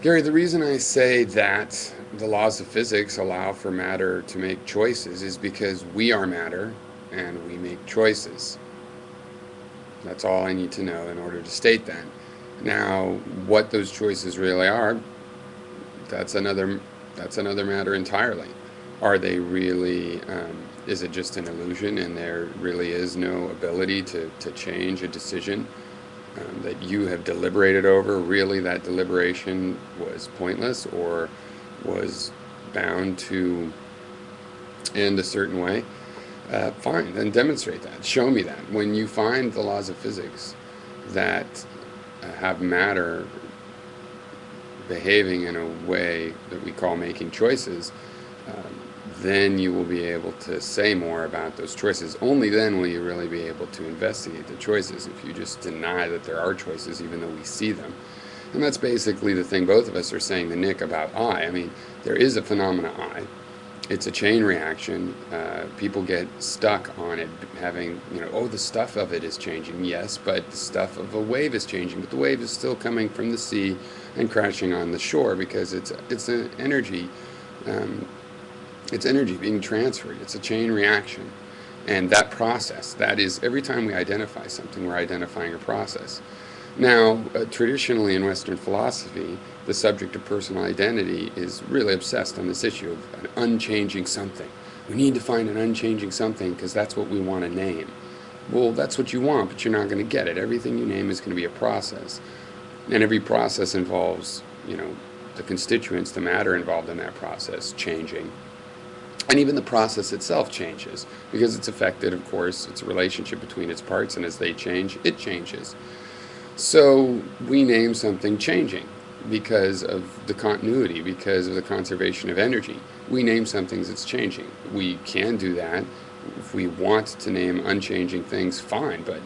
Gary, the reason I say that the laws of physics allow for matter to make choices is because we are matter and we make choices. That's all I need to know in order to state that. Now, what those choices really are, that's another that's another matter entirely. Are they really? Is it just an illusion, and there really is no ability to change a decision that you have deliberated over? Really, that deliberation was pointless or was bound to end a certain way? Fine, then demonstrate that. Show me that. When you find the laws of physics that have matter behaving in a way that we call making choices, then you will be able to say more about those choices. Only then will you really be able to investigate the choices. If you just deny that there are choices, even though we see them. And that's basically the thing both of us are saying to Nick about I. I mean, there is a phenomena I. It's a chain reaction. People get stuck on it having, oh, the stuff of it is changing. Yes, but the stuff of a wave is changing. But the wave is still coming from the sea and crashing on the shore because it's an energy. It's energy being transferred. It's a chain reaction. And that process, that is, every time we identify something, we're identifying a process. Now, traditionally in Western philosophy, the subject of personal identity is really obsessed on this issue of an unchanging something. We need to find an unchanging something because that's what we want to name. Well, that's what you want, but you're not going to get it. Everything you name is going to be a process. And every process involves, the constituents, the matter involved in that process changing. And even the process itself changes because it's affected, of course, it's a relationship between its parts, and as they change, it changes. So we name something changing because of the continuity, because of the conservation of energy. We name something that's changing. We can do that. If we want to name unchanging things, fine. But,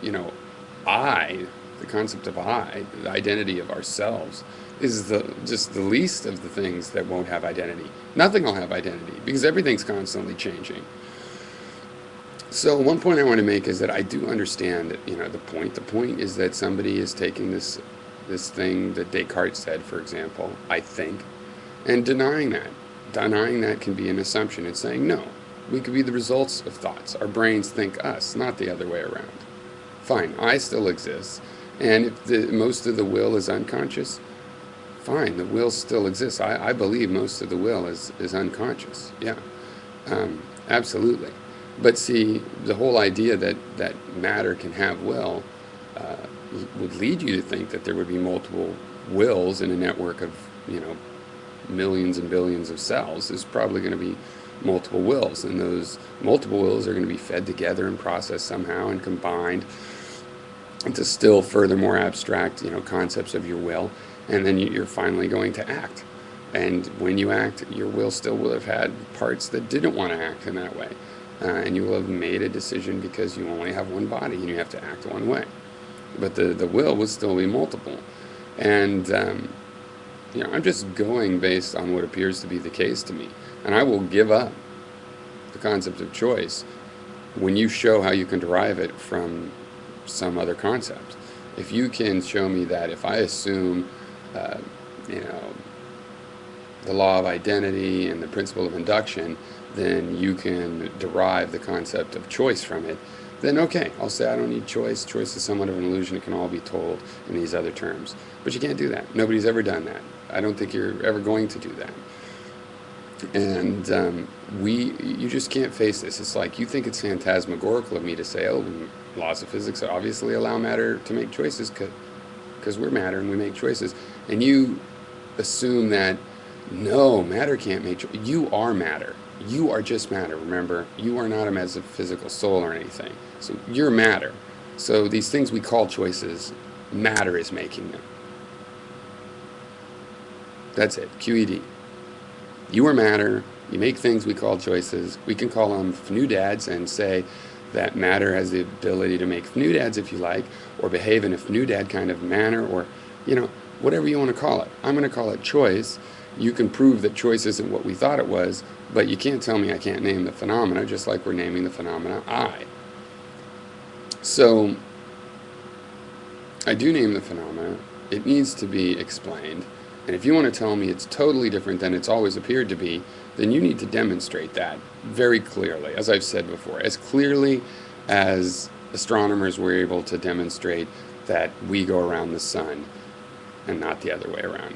I, the concept of I, the identity of ourselves, is just the least of the things that won't have identity. Nothing will have identity because everything's constantly changing. So one point I want to make is that I do understand, the point. The point is that somebody is taking this thing that Descartes said, for example, I think, and denying that. Denying that can be an assumption. It's saying, no, we could be the results of thoughts. Our brains think us, not the other way around. Fine, I still exists. And if most of the will is unconscious, fine, the will still exists. I believe most of the will is unconscious. Yeah, absolutely. But see, the whole idea that matter can have will would lead you to think that there would be multiple wills in a network of, millions and billions of cells. There's probably going to be multiple wills, and those multiple wills are going to be fed together and processed somehow and combined into still further more abstract, concepts of your will, and then you're finally going to act. And when you act, your will still will have had parts that didn't want to act in that way. And you will have made a decision because you only have one body and you have to act one way. But the will will still be multiple. And, I'm just going based on what appears to be the case to me. And I will give up the concept of choice when you show how you can derive it from some other concept. If you can show me that if I assume, the law of identity and the principle of induction, then you can derive the concept of choice from it, then okay, I'll say I don't need choice. Choice is somewhat of an illusion. It can all be told in these other terms. But you can't do that. Nobody's ever done that. I don't think you're ever going to do that. And you just can't face this. It's like you think it's phantasmagorical of me to say, oh, laws of physics obviously allow matter to make choices because we're matter and we make choices. And you assume that, no, matter can't make choices. You are matter. You are just matter, remember? You are not a metaphysical soul or anything. So you're matter. So these things we call choices, matter is making them. That's it, QED. You are matter. You make things we call choices. We can call them fneudads and say that matter has the ability to make fneudads, if you like, or behave in a fneudad kind of manner, or, whatever you want to call it. I'm going to call it choice. You can prove that choice isn't what we thought it was, but you can't tell me I can't name the phenomena, just like we're naming the phenomena I. So I do name the phenomena. It needs to be explained. And if you want to tell me it's totally different than it's always appeared to be, then you need to demonstrate that very clearly, as I've said before, as clearly as astronomers were able to demonstrate that we go around the sun and not the other way around.